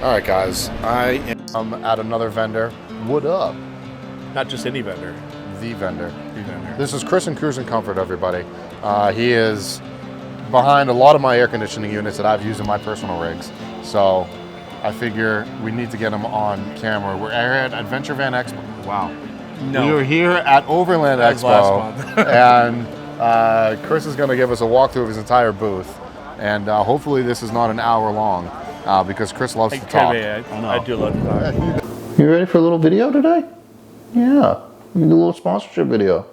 All right, guys, I am at another vendor. What up? Not just any vendor. The vendor. The vendor. This is Chris and Cruise and Comfort, everybody. He is behind a lot of my air conditioning units that I've used in my personal rigs. So I figure we need to get him on camera. We're at Adventure Van Expo. Wow. No. We are here at Overland Expo. Last month. And Chris is going to give us a walkthrough of his entire booth. And hopefully this is not an hour long because Chris loves to talk. I do love to talk. You ready for a little video today? Yeah. We can do a little sponsorship video.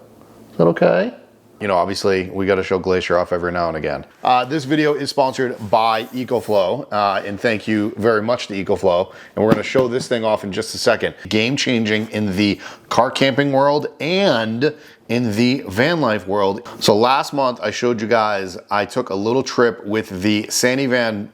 Is that okay? You know, obviously, we got to show Glacier off every now and again. This video is sponsored by EcoFlow, and thank you very much to EcoFlow. And we're going to show this thing off in just a second. Game-changing in the car camping world and in the van life world. So last month, I showed you guys, I took a little trip with the Sandy Van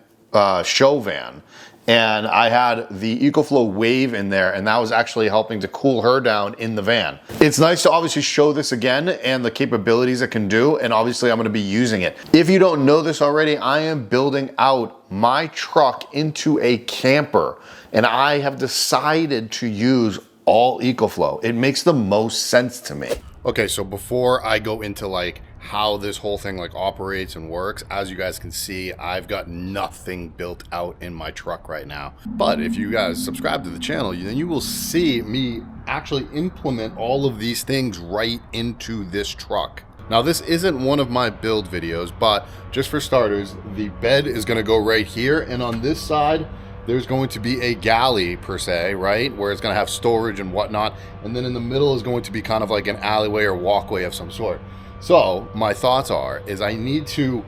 show van. And I had the EcoFlow Wave in there, and that was actually helping to cool her down in the van. It's nice to obviously show this again and the capabilities it can do, and obviously I'm gonna be using it. If you don't know this already, I am building out my truck into a camper, and I have decided to use all EcoFlow. It makes the most sense to me. Okay, so before I go into like how this whole thing like operates and works, as you guys can see, I've got nothing built out in my truck right now. But if you guys subscribe to the channel, then you will see me actually implement all of these things right into this truck. Now, this isn't one of my build videos, but just for starters, the bed is gonna go right here, and on this side, there's going to be a galley per se, right? Where it's gonna have storage and whatnot. And then in the middle is going to be kind of like an alleyway or walkway of some sort. So my thoughts is I need to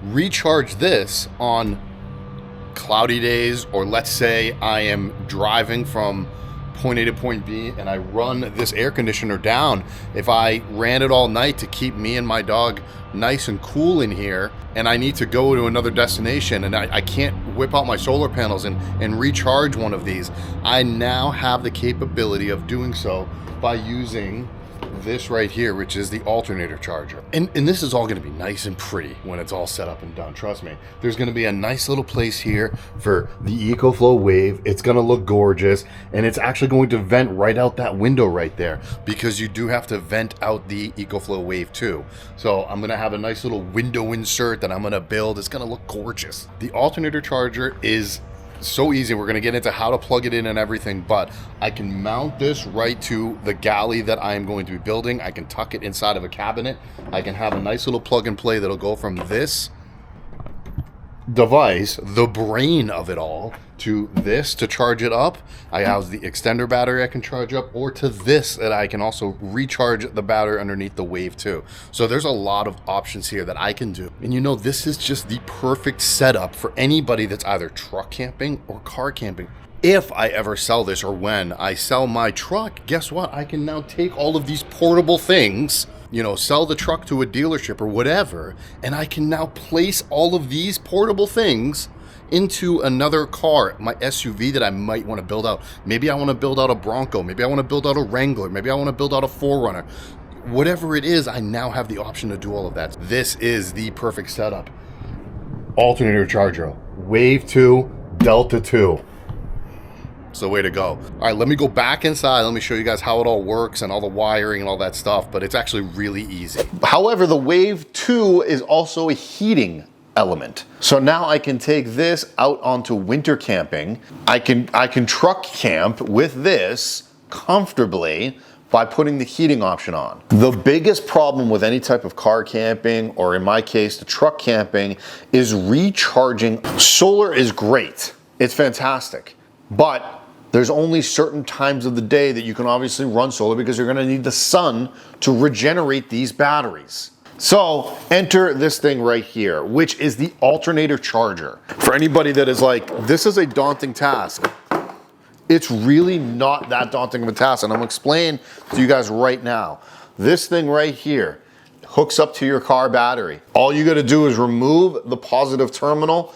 recharge this on cloudy days, or let's say I am driving from point A to point B and I run this air conditioner down. If I ran it all night to keep me and my dog nice and cool in here, and I need to go to another destination and I can't whip out my solar panels and recharge one of these, I now have the capability of doing so by using this right here, which is the alternator charger. And this is all going to be nice and pretty when it's all set up and done. Trust me, there's going to be a nice little place here for the EcoFlow Wave. It's going to look gorgeous, and it's actually going to vent right out that window right there, because you do have to vent out the EcoFlow Wave too. So I'm going to have a nice little window insert that I'm going to build. It's going to look gorgeous. The alternator charger is so easy. We're going to get into how to plug it in and everything, but I can mount this right to the galley that I am going to be building. I can tuck it inside of a cabinet. I can have a nice little plug and play that'll go from this device, the brain of it all, to this to charge it up. I have the extender battery I can charge up, or to this that I can also recharge the battery underneath the Wave too. So there's a lot of options here that I can do. And you know, this is just the perfect setup for anybody that's either truck camping or car camping. If I ever sell this, or when I sell my truck, guess what? I can now take all of these portable things, you know, sell the truck to a dealership or whatever, and I can now place all of these portable things into another car, my SUV that I might want to build out. Maybe I want to build out a Bronco. Maybe I want to build out a Wrangler. Maybe I want to build out a 4Runner. Whatever it is, I now have the option to do all of that. This is the perfect setup. Alternator charger, Wave 2, Delta 2. It's the way to go. All right, let me go back inside. Let me show you guys how it all works and all the wiring and all that stuff, but it's actually really easy. However, the Wave 2 is also a heating element. So now I can take this out onto winter camping. I can truck camp with this comfortably by putting the heating option on. The biggest problem with any type of car camping, or in my case, the truck camping, is recharging. Solar is great. It's fantastic. But there's only certain times of the day that you can obviously run solar, because you're gonna need the sun to regenerate these batteries. So enter this thing right here, which is the alternator charger. For anybody that is like, this is a daunting task, it's really not that daunting of a task, and I'm gonna explain to you guys right now. This thing right here hooks up to your car battery. All you gotta do is remove the positive terminal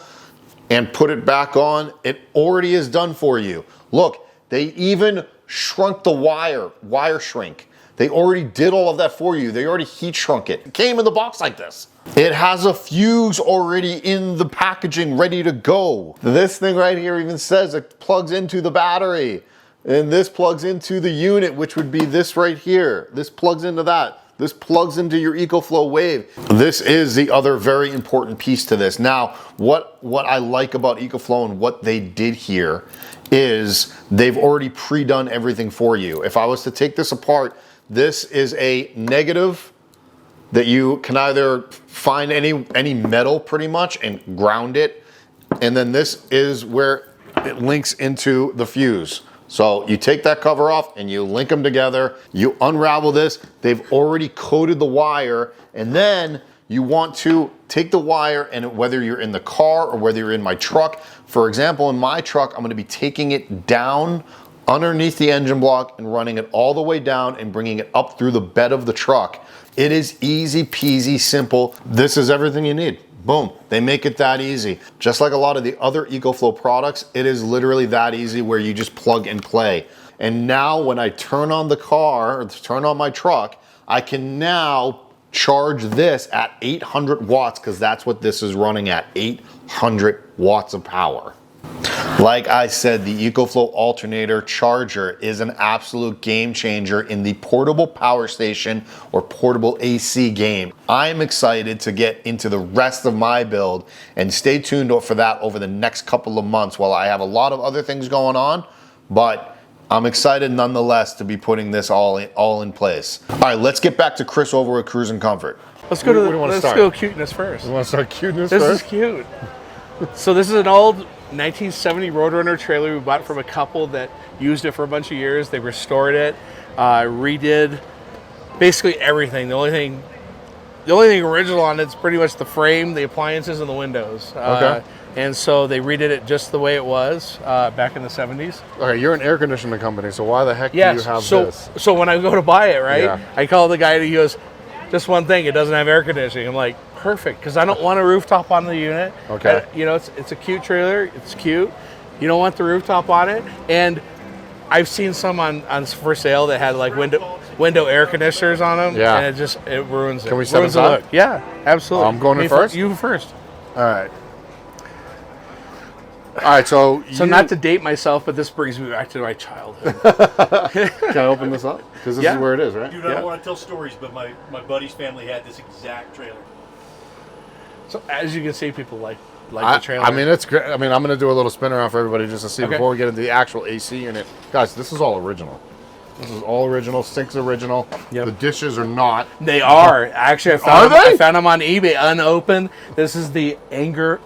and put it back on. It already is done for you. Look, they even shrunk the wire shrink. They already did all of that for you. They already heat shrunk it. It came in the box like this. It has a fuse already in the packaging ready to go. This thing right here even says it plugs into the battery. And this plugs into the unit, which would be this right here. This plugs into that. This plugs into your EcoFlow Wave. This is the other very important piece to this. Now, what I like about EcoFlow and what they did here is they've already pre-done everything for you. If I was to take this apart, this is a negative that you can either find any metal pretty much and ground it. And then this is where it links into the fuse. So you take that cover off and you link them together, you unravel this, they've already coated the wire, and then you want to take the wire, and whether you're in the car or whether you're in my truck, for example, in my truck, I'm gonna be taking it down underneath the engine block and running it all the way down and bringing it up through the bed of the truck. It is easy peasy, simple. This is everything you need. Boom, they make it that easy. Just like a lot of the other EcoFlow products, it is literally that easy where you just plug and play. And now when I turn on the car, or turn on my truck, I can now charge this at 800 watts because that's what this is running at, 800 watts of power. Like I said, the EcoFlow alternator charger is an absolute game changer in the portable power station or portable AC game. I'm excited to get into the rest of my build, and stay tuned for that over the next couple of months while I have a lot of other things going on, but I'm excited nonetheless to be putting this all in place. All right, let's get back to Chris over at Cruise and Comfort. Let's go let's go cuteness first. You want to start cuteness This first? is cute. So this is an old 1970 Roadrunner trailer we bought from a couple that used it for a bunch of years. They restored it, redid basically everything. The only thing original on it's pretty much the frame, the appliances, and the windows. Okay. And so they redid it just the way it was back in the 70s. Okay, you're an air conditioning company, so why the heck do you have this? So when I go to buy it, right, Yeah. I call the guy and he goes, just one thing, it doesn't have air conditioning. I'm like, perfect, because I don't want a rooftop on the unit. Okay. You know, it's a cute trailer. It's cute. You don't want the rooftop on it. And I've seen some on for sale that had like window air conditioners on them. Yeah. And it ruins it. Can we step ruins the aside? look. Yeah, absolutely. I'm going in first? You first. All right. All right, so not to date myself, but this brings me back to my childhood. Can I open this up? Because this is where it is, right? Dude, I don't want to tell stories, but my buddy's family had this exact trailer. So as you can see, people like the trailer. I mean, it's great. I mean, I'm going to do a little spin around for everybody just to see Okay. before we get into the actual AC unit. Guys, this is all original. This is all original. Sink's original. Yep. The dishes are not. They are. Actually, I found them on eBay unopened. This is the Anchor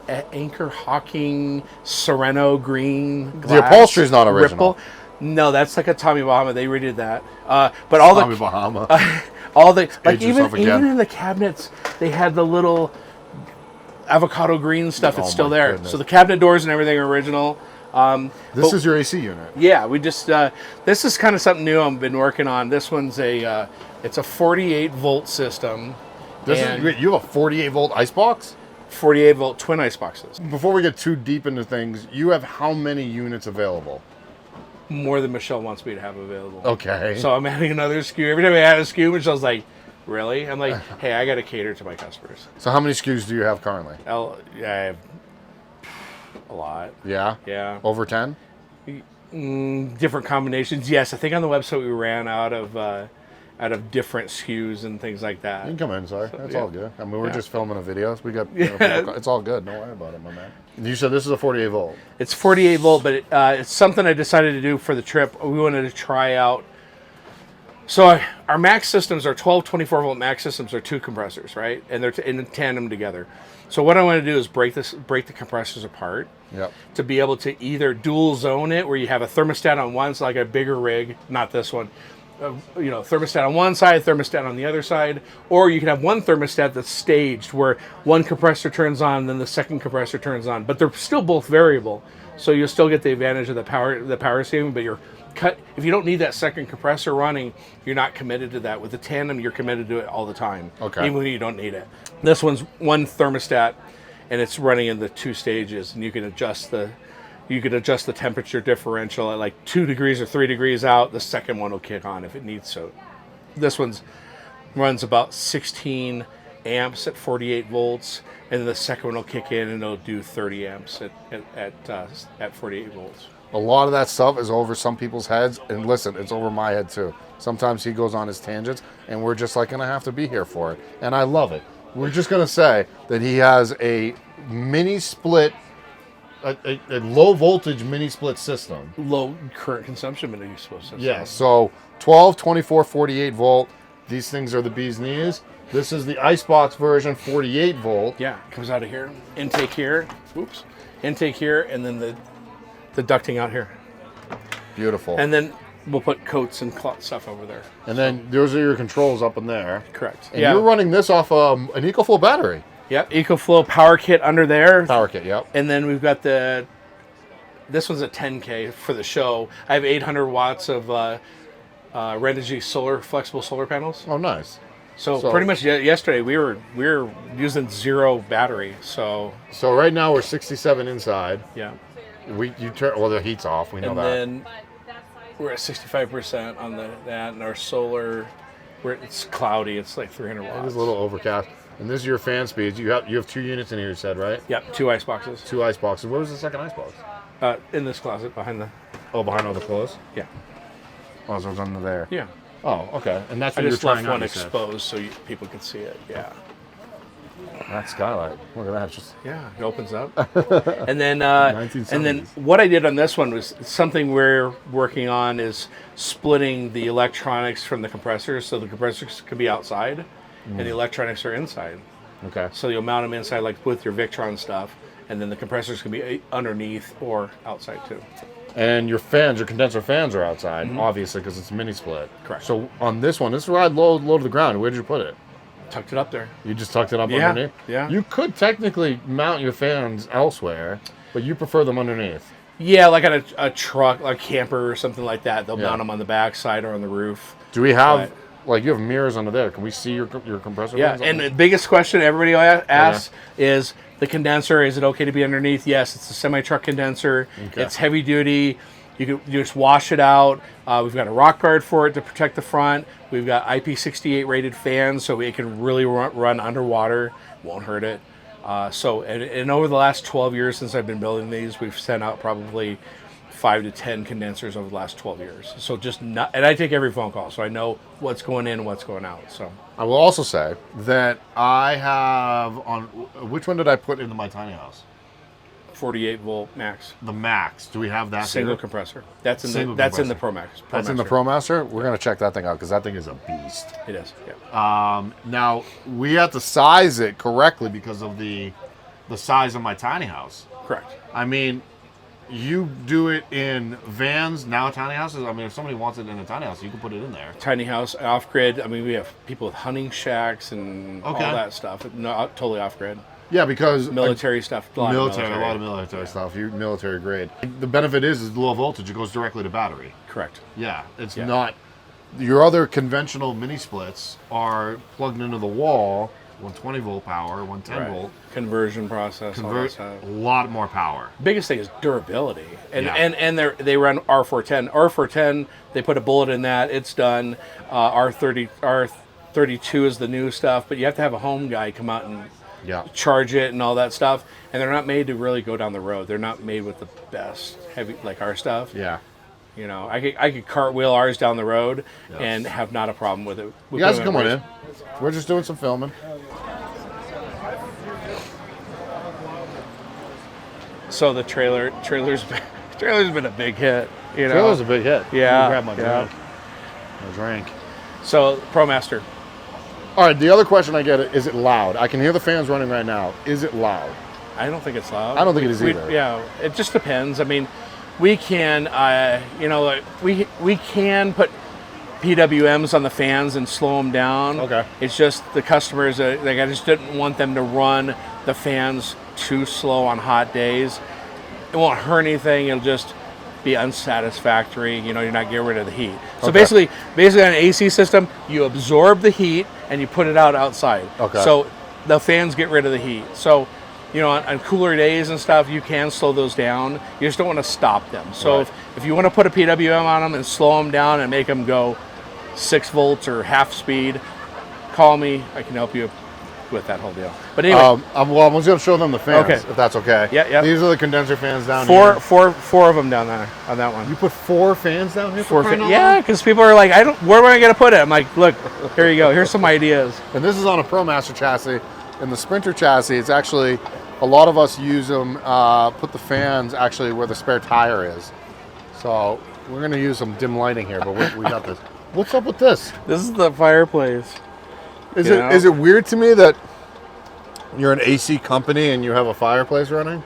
Hawking Sereno green glass. The upholstery's not original. Ripple. No, that's like a Tommy Bahama. They redid that. But all Tommy the Bahama. all the like Age yourself again. even in the cabinets, they had the little avocado green stuff. It's Oh still my there. goodness. So the cabinet doors and everything are original. This is your AC unit. Yeah, we just this is kind of something new I've been working on. This one's it's a 48 volt system. This is great. You have a 48 volt icebox? 48 volt twin ice boxes. Before we get too deep into things, you have how many units available? More than Michelle wants me to have available. Okay. So I'm adding another SKU. Every time I add a SKU, Michelle's like, really? I'm like, hey, I got to cater to my customers. So how many SKUs do you have currently? I have a lot. Yeah? Yeah. Over 10? Different combinations. Yes, I think on the website we ran out of different SKUs and things like that. You can come in, sorry. That's yeah. all good. I mean, we're Yeah. just filming a video. So we got, Yeah. it's all good. Don't worry about it, my man. You said this is a 48 volt. It's 48 volt, but it's something I decided to do for the trip. We wanted to try out. So our max systems, our 12, 24 volt max systems are two compressors, right? And they're in tandem together. So what I want to do is break the compressors apart. Yep. To be able to either dual zone it, where you have a thermostat on one, so like a bigger rig, not this one. Thermostat on one side, thermostat on the other side, or you can have one thermostat that's staged, where one compressor turns on, then the second compressor turns on, but they're still both variable, so you'll still get the advantage of the power saving. But if you don't need that second compressor running, you're not committed to that. With the tandem, you're committed to it all the time, Okay. even when you don't need it. This one's one thermostat, and it's running in the two stages, and you can adjust the temperature differential at like 2 degrees or 3 degrees out. The second one will kick on if it needs so. This runs about 16 amps at 48 volts, and then the second one will kick in and it'll do 30 amps at 48 volts. A lot of that stuff is over some people's heads, and listen, it's over my head too. Sometimes he goes on his tangents, and we're just like gonna have to be here for it, and I love it. We're just gonna say that he has a mini split, a low voltage mini split system. Low current consumption mini split system. Yeah, so 12, 24, 48 volt. These things are the bee's knees. This is the Icebox version, 48 volt. Yeah, it comes out of here. Intake here. Oops. Intake here, and then the ducting out here. Beautiful. And then we'll put coats and stuff over there. And then those are your controls up in there. Correct. And you're running this off an EcoFlow battery. Yep, EcoFlow power kit under there. Power kit, yep. And then we've got this one's a 10K for the show. I have 800 watts of Renogy flexible solar panels. Oh, nice. So pretty much yesterday we were using 0 battery. So right now we're 67 inside. Yeah. The heat's off. We know that. And then we're at 65% on that, and our solar, it's cloudy. It's like 300 watts. It is a little overcast. And this is your fan speeds. You have 2 units in here, you said, right? Yep, 2 ice boxes. 2 ice boxes. Where was the second ice box? In this closet behind the. Oh, behind all the clothes? Yeah. Oh, so it's under there. Yeah. Oh, okay. And that's I what just you're left trying one out, exposed so people could see it. Yeah. That skylight. Look at that. Just Yeah, it opens up. And then 1970s. what I did on this one was something we're working on is splitting the electronics from the compressors, so the compressors can be outside and the electronics are inside. okay. So you'll mount them inside like with your Victron stuff, and then the compressors can be underneath or outside too. And your fans, your condenser fans are outside, obviously, because it's a mini split. Correct. So on this one, this is right low to the ground. Where did you put it? Tucked it up there. You just tucked it up Yeah, underneath? yeah. You could technically mount your fans elsewhere, but you prefer them underneath. Yeah, like on a truck, like camper or something like that. They'll Yeah. mount them on the back side or on the roof. Do we have, But- you have mirrors under there. Can we see your compressor Yeah, fans? and the biggest question everybody asks is the condenser. Is it okay to be underneath? Yes, it's a semi-truck condenser. Okay. It's heavy duty. You just wash it out. We've got a rock guard for it to protect the front. We've got IP68 rated fans, so it can really run underwater. Won't hurt it. And over the last 12 years since I've been building these, we've sent out probably 5 to 10 condensers over the last 12 years. So and I take every phone call, so I know what's going in and what's going out. So I will also say that I have which one did I put into my tiny house? 48 volt max. The Max. Do we have that Single here? compressor. That's in Single the Pro compressor. Max. That's in the ProMaster? We're going to check that thing out because that thing is a beast. It is. Yeah. Now, we have to size it correctly because of the size of my tiny house. Correct. I mean, you do it in vans, now tiny houses. I mean, if somebody wants it in a tiny house, you can put it in there. Tiny house, off grid. I mean, we have people with hunting shacks and all that stuff. No, totally off grid. Yeah, because Military stuff. A lot of military stuff. You military grade. The benefit is low voltage. It goes directly to battery. Correct. Yeah, it's not. Your other conventional mini splits are plugged into the wall. 120 volt power, 110 volt conversion process. All that stuff. A lot more power. Biggest thing is durability, and they run R410. R410. They put a bullet in that. It's done. R32 is the new stuff, but you have to have a home guy come out and charge it and all that stuff. And they're not made to really go down the road. They're not made with the best heavy like our stuff. Yeah. You know, I could cartwheel ours down the road and have not a problem with it. You guys come on in. We're just doing some filming. So the trailer's been a big hit. You know, Trailer's a big hit. Yeah. Grab my drink. My drink. So ProMaster. All right. The other question I get is it loud? I can hear the fans running right now. Is it loud? I don't think it's loud. I don't think it is either. Yeah, it just depends. I mean, we can, we can put PWMs on the fans and slow them down. Okay. It's just the customers, I just didn't want them to run the fans too slow on hot days. It won't hurt anything. It'll just be unsatisfactory. You know, you're not getting rid of the heat. So basically on an AC system, you absorb the heat and you put it out outside. Okay. So the fans get rid of the heat. So, you know, on cooler days and stuff, you can slow those down. You just don't want to stop them. So if you want to put a PWM on them and slow them down and make them go 6 volts or half speed, call me. I can help you with that whole deal. But anyway, well, I was going to show them the fans, Okay. if that's okay. Yeah. These are the condenser fans down here. four of them down there on that one. You put 4 fans down here for crying out Yeah, loud? because people are like, where am I going to put it? I'm like, look, here you go. Here's some ideas. And this is on a ProMaster chassis. And the Sprinter chassis, it's actually, a lot of us use them, put the fans actually where the spare tire is. So we're going to use some dim lighting here, but we got this. What's up with this? This is the fireplace. Is it weird to me that you're an AC company and you have a fireplace running?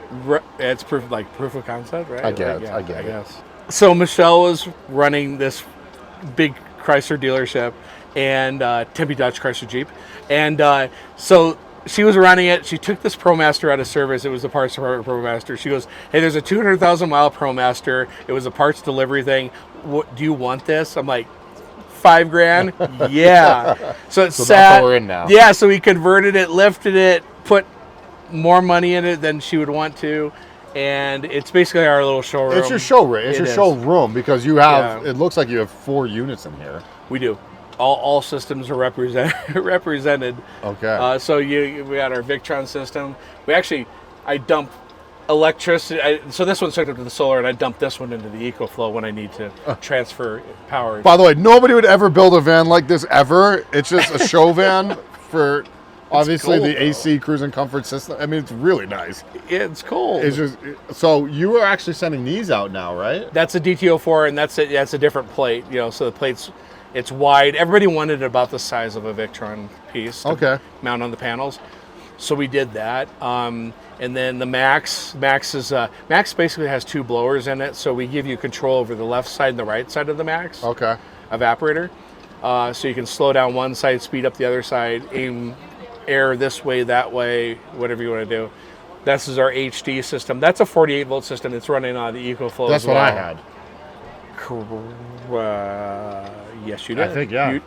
It's proof of concept, right? I get it. So Michelle was running this big Chrysler dealership and Tempe Dodge Chrysler Jeep. And so she was running it. She took this ProMaster out of service. It was a parts department ProMaster. She goes, hey, there's a 200,000 mile ProMaster. It was a parts delivery thing. Do you want this? I'm like, $5,000? Yeah. So that's what we're in now. Yeah, so we converted it, lifted it, put more money in it than she would want to. And it's basically our little showroom. It's your showroom. It's your showroom because you have, it looks like you have 4 units in here. We do. All systems are represented. Okay. So we got our Victron system. I dump electricity. So this one's hooked up to the solar, and I dump this one into the EcoFlow when I need to transfer power. By the way, nobody would ever build a van like this ever. It's just a show van for obviously cool, the AC cruising comfort system. I mean, it's really nice. It's cool. It's just, so you are actually sending these out now, right? That's a DTO4, and that's a different plate. So the plate's it's wide. Everybody wanted about the size of a Victron piece to mount on the panels. So we did that. And then the Max basically has 2 blowers in it. So we give you control over the left side and the right side of the Max evaporator. So you can slow down one side, speed up the other side, aim air this way, that way, whatever you want to do. This is our HD system. That's a 48 volt system. It's running on the EcoFlow. That's what I had. Yes, you did. I think, yeah.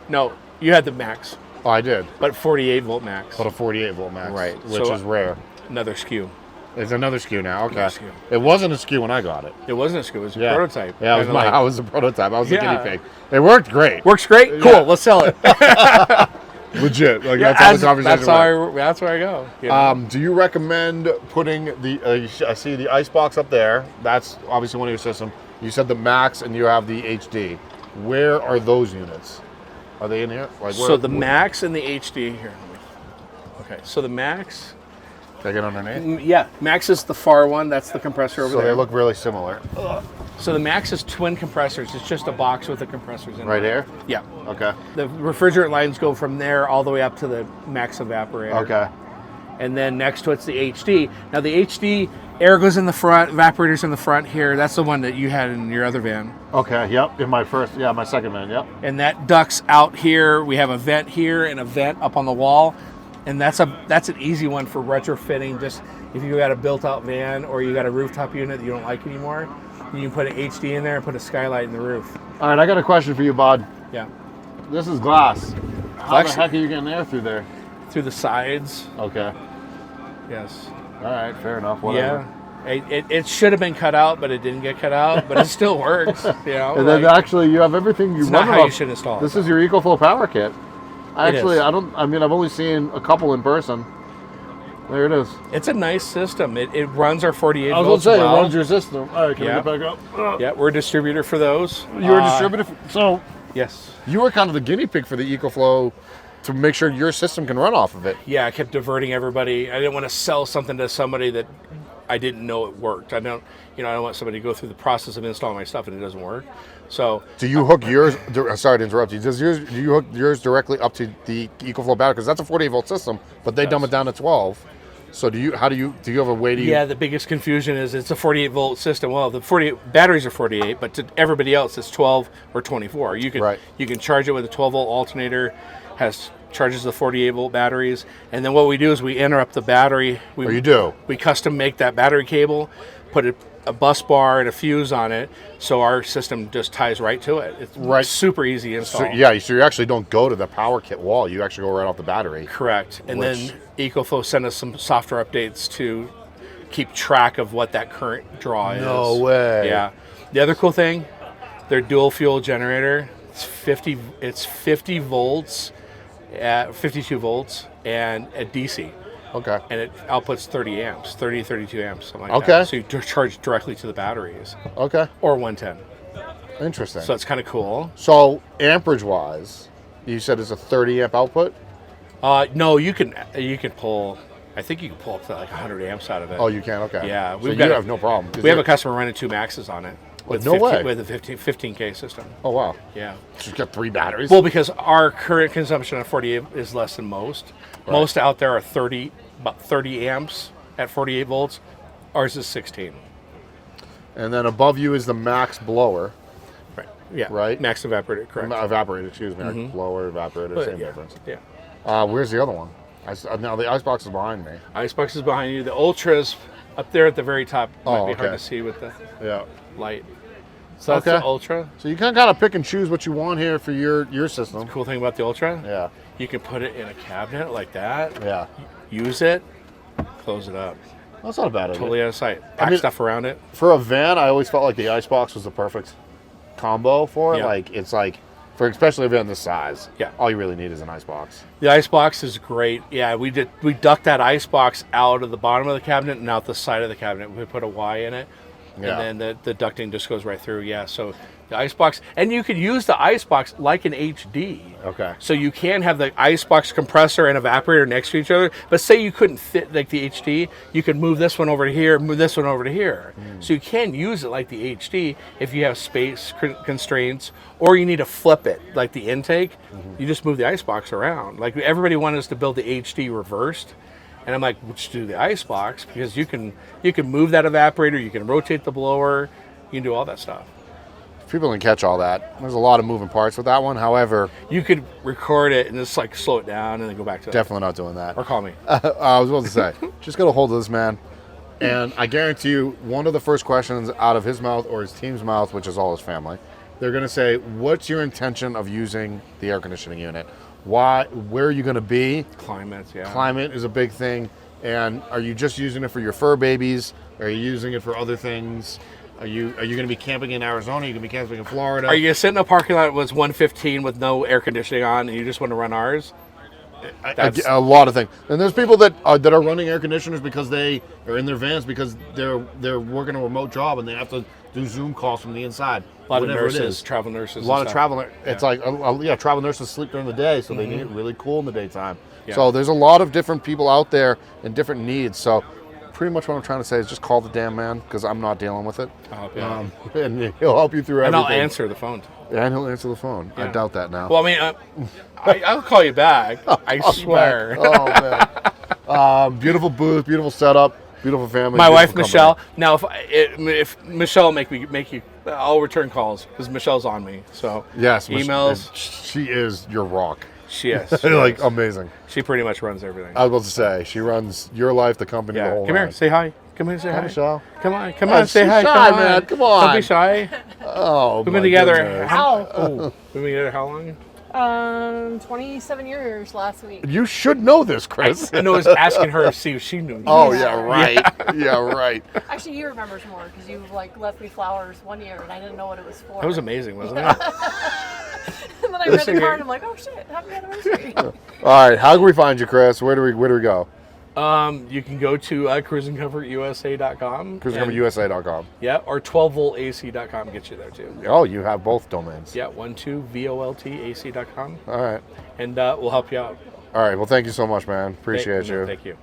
You had the Max. Oh, I did. But 48 volt Max. But a 48 volt Max. Right. Which is rare. Another SKU. It's another SKU now. Okay. SKU. It wasn't a SKU when I got it. It wasn't a SKU. It was a prototype. Yeah, I was a prototype. I was a guinea pig. It worked great. Works great? Cool. Let's sell it. Legit. Like, that's how the conversation went. That's where I go. Do you recommend putting the, I see the ice box up there. That's obviously one of your systems. You said the Max and you have the HD. Where are those units? Are they in here? So the Max and the HD here. Okay, so the Max. Can I get underneath? Yeah, Max is the far one. That's the compressor over there. So they look really similar. So the Max is twin compressors. It's just a box with the compressors in it. Right here? Yeah. Okay. The refrigerant lines go from there all the way up to the Max evaporator. Okay. And then next to it's the HD. Now the HD, air goes in the front, evaporators in the front here. That's the one that you had in your other van. Okay, yep. In my second van, yep. And that ducts out here. We have a vent here and a vent up on the wall. And that's an easy one for retrofitting. Just if you got a built-out van or you got a rooftop unit that you don't like anymore, you can put an HD in there and put a skylight in the roof. All right, I got a question for you, Bud. Yeah. This is glass. How the heck are you getting air through there? Through the sides. Okay. Yes. All right, fair enough. Whatever. Yeah. It should have been cut out, but it didn't get cut out. But it still works. And then actually, you have everything you it's want. Not how you should install it. This is your EcoFlow power kit. I've only seen a couple in person. There it is. It's a nice system. It runs our 48 volts. I was going to say, it runs your system. All right, can we get back up? Yeah, we're a distributor for those. You're a distributor? So yes. You were kind of the guinea pig for the EcoFlow to make sure your system can run off of it. Yeah, I kept diverting everybody. I didn't want to sell something to somebody that I didn't know it worked. I don't want somebody to go through the process of installing my stuff and it doesn't work. So do you hook yours? Sorry to interrupt you. Do you hook yours directly up to the EcoFlow battery? Because that's a 48 volt system, but they dumb it down to 12. So do you have a way to? Yeah, the biggest confusion is it's a 48 volt system. Well, the 48 batteries are 48, but to everybody else it's 12 or 24. You can charge it with a 12 volt alternator. Charges the 48 volt batteries, and then what we do is we interrupt the battery. We custom make that battery cable, put a bus bar and a fuse on it, so our system just ties right to it. It's super easy install. So you actually don't go to the power kit wall. You actually go right off the battery. Correct. And then EcoFlow sent us some software updates to keep track of what that current draw is. No way. Yeah. The other cool thing, their dual fuel generator. It's 50 volts. At 52 volts, and at DC. Okay. And it outputs 30 amps, 30, 32 amps, something like Okay. that. So you charge directly to the batteries. Okay. Or 110. Interesting. So it's kind of cool. So amperage-wise, you said it's a 30 amp output? No, you can pull, I think you can pull up to like 100 amps out of it. Oh, you can? Okay. Yeah. So you have no problem. We have a customer running 2 Maxes on it. With No 15, way. With a 15K system. Oh, wow. Yeah. So you got 3 batteries? Well, because our current consumption of 48 is less than most. Right. Most out there are about 30 amps at 48 volts. Ours is 16. And then above you is the max blower. Right. Yeah. Right? Max evaporator, correct. Evaporator, excuse me. Like blower, evaporator, same yeah. difference. Yeah. Where's the other one? Now the icebox is behind me. Icebox is behind you. The Ultra's up there at the very top. Might be hard okay. to see with the Yeah. light. So that's the Ultra. So you can kind of pick and choose what you want here for your system. Cool thing about the Ultra, Yeah. you can put it in a cabinet like that, Yeah. use it, close it up. That's not a bad idea. Totally out of sight. Pack mean- stuff around it. For a van, I always felt like the icebox was the perfect combo for it. Yeah. Like it's like for especially a van this size. Yeah. All you really need is an icebox. The icebox is great. Yeah, we ducked that icebox out of the bottom of the cabinet and out the side of the cabinet. We put a Y in it, Yeah. and then the ducting just goes right through. Yeah, so the icebox, and you could use the icebox like an HD. Okay. So you can have the icebox compressor and evaporator next to each other, but say you couldn't fit like the HD, you could move this one over to here, move this one over to here. So you can use it like the HD if you have space constraints, or you need to flip it like the intake. You just move the icebox around. Like everybody wanted us to build the HD reversed, and I'm like, we'll just do the icebox because you can move that evaporator, you can rotate the blower, you can do all that stuff. People can catch all that. There's a lot of moving parts with that one. However, You could record it and just like slow it down and then go back to it. definitely not doing that. Or call me. I was about to say, just get a hold of this man, and I guarantee you, one of the first questions out of his mouth or his team's mouth, which is all his family, they're going to say, "What's your intention of using the air conditioning unit? Why? Where are you going to be? Climates, yeah. Climate is a big thing, and are you just using it for your fur babies? Are you using it for other things? Are you going to be camping in Arizona? Are you going to be camping in Florida? Are you gonna sit in a parking lot with 115 with no air conditioning on and you just want to run ours? A lot of things, and there's people that are running air conditioners because they are in their vans because they're working a remote job and they have to do Zoom calls from the inside. A lot of Whatever it nurses, is. travel nurses. A lot and of stuff. travel. It's like travel nurses sleep during the day, so they need it really cool in the daytime. Yeah. So there's a lot of different people out there and different needs. So pretty much what I'm trying to say is just call the damn man because I'm not dealing with it. I'll help you out. And he'll help you through And everything. I'll answer the phone. And he'll answer the phone. I Yeah. doubt that now. Well, I mean, I'll call you back. I swear. Oh man. Beautiful booth, beautiful setup, beautiful family. My beautiful wife company. Michelle. Now, if Michelle make you, I'll return calls because Michelle's on me. So Yes, emails. She is your rock. She is. Like amazing. She pretty much runs everything. I was about to say she runs your life, the company, the Yeah. whole. Come here, nine. say hi. Come here, say hi. Michelle. Come on, come Oh, on, say she's hi. shy, Come on, man. Come on. Don't be shy. Oh, We've my been together. goodness. We've been together how long? 27 years last week. You should know this, Chris. I was asking her to see if she knew. Oh yeah, right. Yeah, right. Actually, he remembers more because you like left me flowers one year and I didn't know what it was for. That was amazing, wasn't it? And then I read the card and I'm like, oh shit, happy anniversary. All right, how can we find you, Chris? Where do we go? You can go to cruisingcomfortusa.com. CruisingComfortUSA.com. Yeah, or 12voltac.com gets you there too. Oh, you have both domains. Yeah, 12voltac.com. All right. And we'll help you out. All right. Well, thank you so much, man. Appreciate you. Thank you.